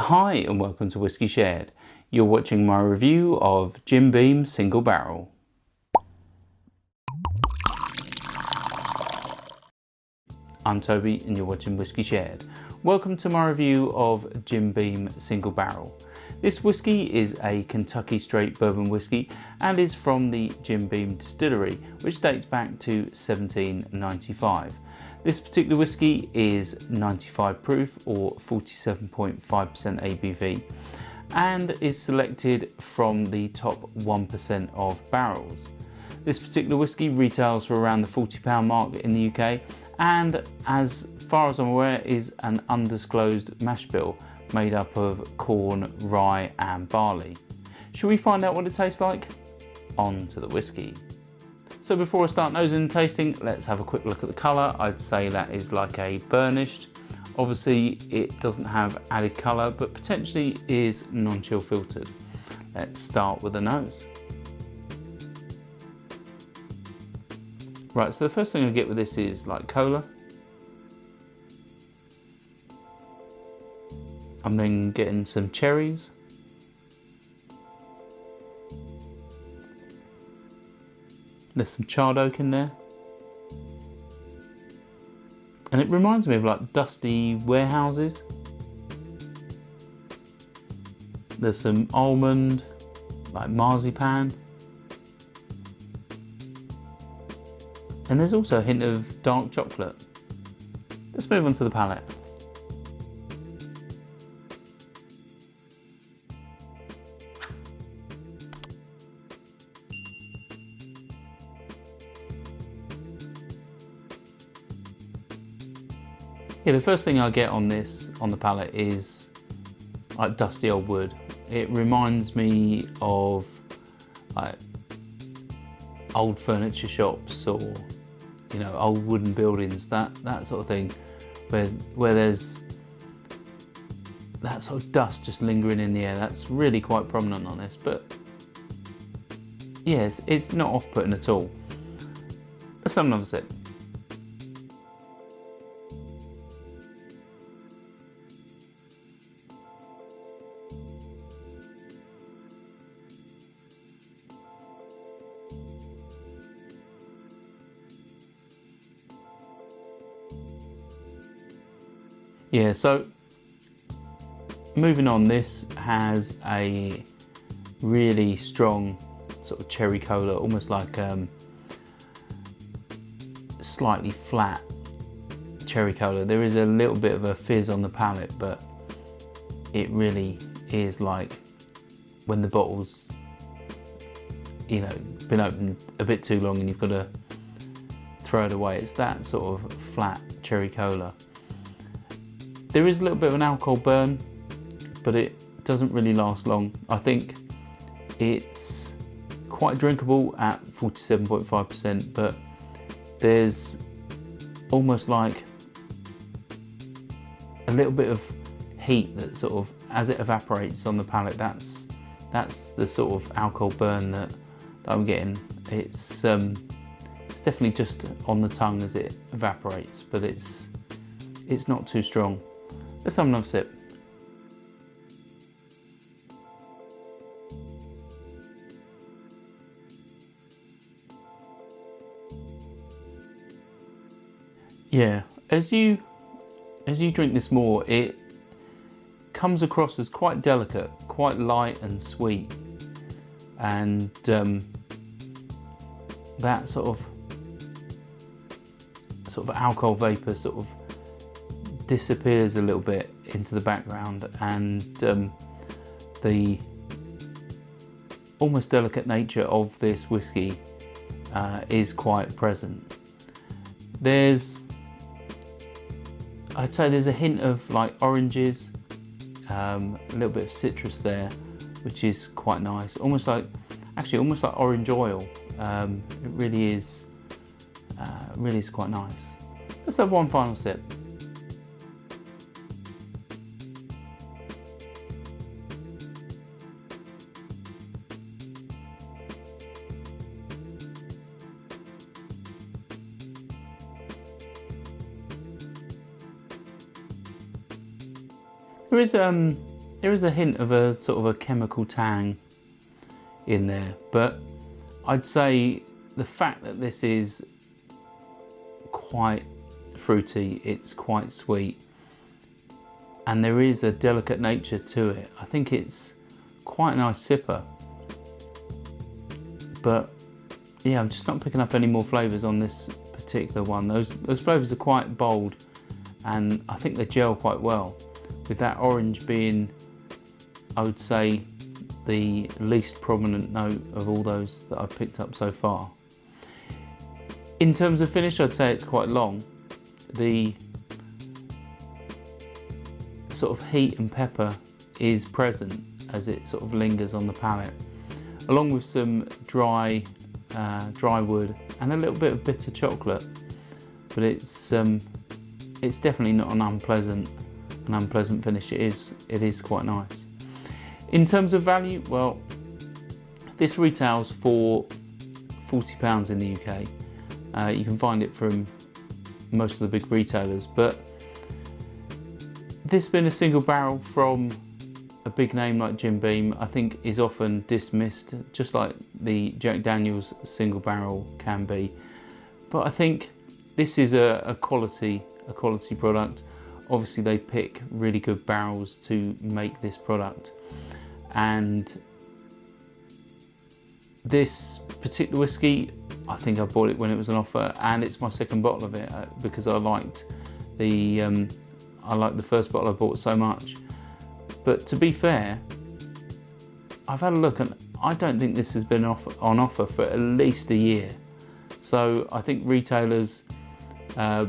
Hi and welcome to Whiskey Shared. You're watching my review of Jim Beam Single Barrel. I'm Toby and you're watching Whiskey Shared. Welcome to my review of Jim Beam Single Barrel. This whiskey is a Kentucky straight bourbon whiskey and is from the Jim Beam distillery, which dates back to 1795. This particular whiskey is 95 proof or 47.5% ABV and is selected from the top 1% of barrels. This particular whiskey retails for around the £40 mark in the UK and, as far as I'm aware, is an undisclosed mash bill made up of corn, rye and barley. Should we find out what it tastes like? On to the whiskey. So before I start nosing and tasting, let's have a quick look at the colour. I'd say that is like a burnished. Obviously it doesn't have added colour, but potentially is non-chill filtered. Let's start with the nose. Right, so the first thing I get with this is like cola. I'm then getting some cherries. There's some charred oak in there. And it reminds me of like dusty warehouses. There's some almond, like marzipan. And there's also a hint of dark chocolate. Let's move on to the palate. Yeah, the first thing I get on the palate is like dusty old wood. It reminds me of like old furniture shops or, you know, old wooden buildings, that sort of thing, where there's that sort of dust just lingering in the air. That's really quite prominent on this, but yes, it's not off-putting at all. Let's have another sip. Yeah, so moving on, this has a really strong sort of cherry cola, almost like slightly flat cherry cola. There is a little bit of a fizz on the palate, but it really is like when the bottle's, you know, been opened a bit too long and you've got to throw it away. It's that sort of flat cherry cola. There is a little bit of an alcohol burn, but it doesn't really last long. I think it's quite drinkable at 47.5%, but there's almost like a little bit of heat that sort of, as it evaporates on the palate, that's the sort of alcohol burn that I'm getting. It's definitely just on the tongue as it evaporates, but it's not too strong. Let's have another sip. Yeah, as you drink this more, it comes across as quite delicate, quite light and sweet, and that sort of alcohol vapor sort of disappears a little bit into the background, and the almost delicate nature of this whiskey is quite present. I'd say there's a hint of like oranges, a little bit of citrus there, which is quite nice. Almost like orange oil. It really is quite nice. Let's have one final sip. There is there is a hint of a sort of a chemical tang in there, but I'd say the fact that this is quite fruity, it's quite sweet, and there is a delicate nature to it. I think it's quite a nice sipper, but yeah, I'm just not picking up any more flavours on this particular one. Those flavours are quite bold, and I think they gel quite well, with that orange being, I would say, the least prominent note of all those that I've picked up so far. In terms of finish, I'd say it's quite long. The sort of heat and pepper is present as it sort of lingers on the palate, along with some dry wood and a little bit of bitter chocolate. But it's definitely not an unpleasant finish. It is quite nice. In terms of value, well, this retails for £40 in the UK. You can find it from most of the big retailers, but this being a single barrel from a big name like Jim Beam, I think is often dismissed, just like the Jack Daniel's single barrel can be. But I think this is a quality product. Obviously they pick really good barrels to make this product, and this particular whiskey, I think I bought it when it was on offer, and it's my second bottle of it because I liked the first bottle I bought so much. But to be fair, I've had a look and I don't think this has been on offer for at least a year. So I think retailers are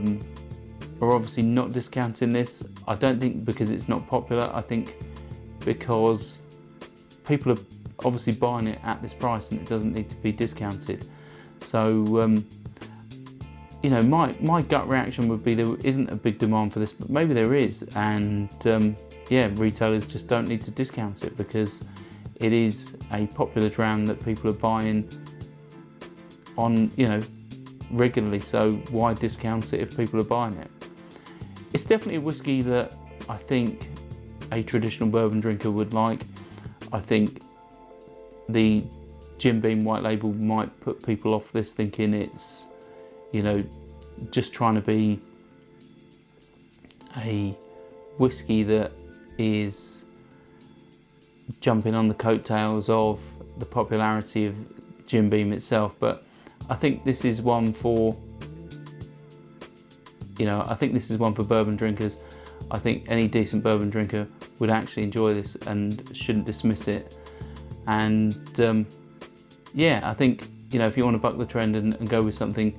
obviously not discounting this. I don't think because it's not popular. I think because people are obviously buying it at this price and it doesn't need to be discounted. So you know, my gut reaction would be there isn't a big demand for this, but maybe there is, and yeah, retailers just don't need to discount it because it is a popular dram that people are buying on, you know, regularly. So why discount it if people are buying it? It's definitely a whiskey that I think a traditional bourbon drinker would like. I think the Jim Beam white label might put people off this, thinking it's, you know, just trying to be a whiskey that is jumping on the coattails of the popularity of Jim Beam itself. But I think this is one for, you know, I think this is one for bourbon drinkers. I think any decent bourbon drinker would actually enjoy this and shouldn't dismiss it. And yeah, I think, you know, if you want to buck the trend and go with something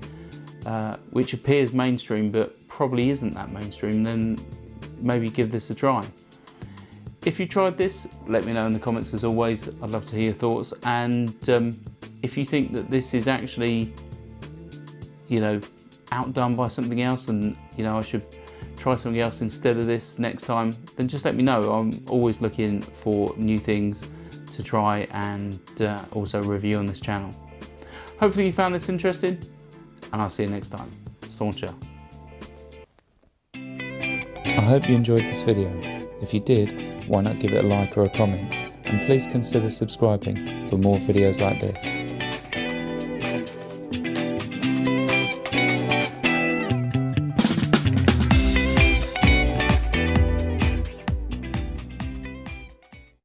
which appears mainstream but probably isn't that mainstream, then maybe give this a try. If you tried this, let me know in the comments as always. I'd love to hear your thoughts, and if you think that this is actually, you know, outdone by something else and, you know, I should try something else instead of this next time, then just let me know. I'm always looking for new things to try and also review on this channel. Hopefully you found this interesting, and I'll see you next time. Stauncher. I hope you enjoyed this video. If you did, why not give it a like or a comment, and please consider subscribing for more videos like this.